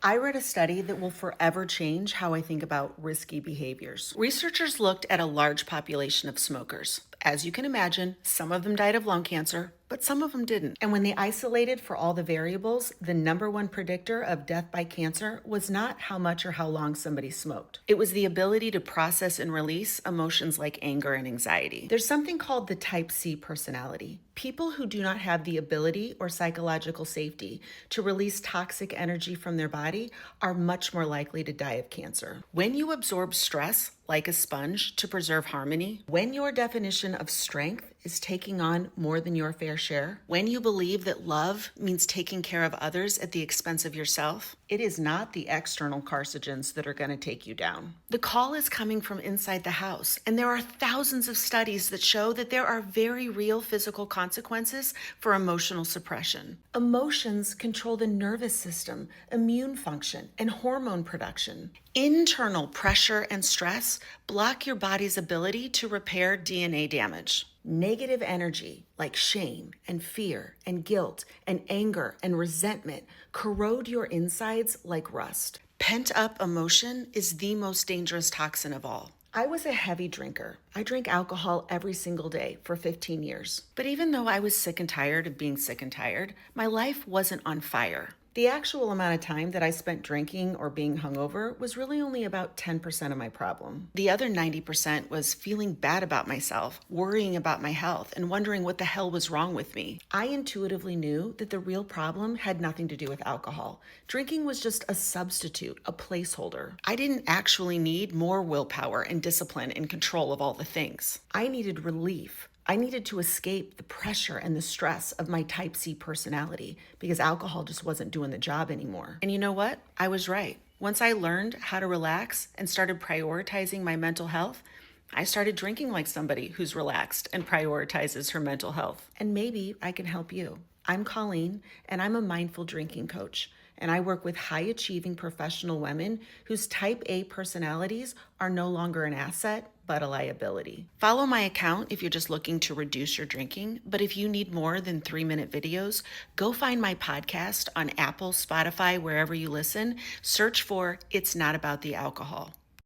I read a study that will forever change how I think about risky behaviors. Researchers looked at a large population of smokers. As you can imagine, some of them died of lung cancer, but some of them didn't. And when they isolated for all the variables, the number one predictor of death by cancer was not how much or how long somebody smoked. It was the ability to process and release emotions like anger and anxiety. There's something called the type C personality. People who do not have the ability or psychological safety to release toxic energy from their body are much more likely to die of cancer. When you absorb stress like a sponge to preserve harmony, when your definition of strength is taking on more than your fair share, when you believe that love means taking care of others at the expense of yourself, it is not the external carcinogens that are going to take you down. The call is coming from inside the house, and there are thousands of studies that show that there are very real physical consequences for emotional suppression. Emotions control the nervous system, immune function, and hormone production. Internal pressure and stress block your body's ability to repair DNA damage. Negative energy like shame and fear and guilt and anger and resentment corrode your insides like rust. Pent-up emotion is the most dangerous toxin of all. I was a heavy drinker. I drank alcohol every single day for 15 years. But even though I was sick and tired of being sick and tired, my life wasn't on fire. The actual amount of time that I spent drinking or being hungover was really only about 10% of my problem. The other 90% was feeling bad about myself, worrying about my health, and wondering what the hell was wrong with me. I intuitively knew that the real problem had nothing to do with alcohol. Drinking was just a substitute, a placeholder. I didn't actually need more willpower and discipline and control of all the things. I needed relief. I needed to escape the pressure and the stress of my type C personality because alcohol just wasn't doing the job anymore. And you know what? I was right. Once I learned how to relax and started prioritizing my mental health, I started drinking like somebody who's relaxed and prioritizes her mental health. And maybe I can help you. I'm Colleen, and I'm a mindful drinking coach. And I work with high-achieving professional women whose type A personalities are no longer an asset, but a liability. Follow my account if you're just looking to reduce your drinking, but if you need more than 3-minute videos, go find my podcast on Apple, Spotify, wherever you listen. Search for It's Not About the Alcohol.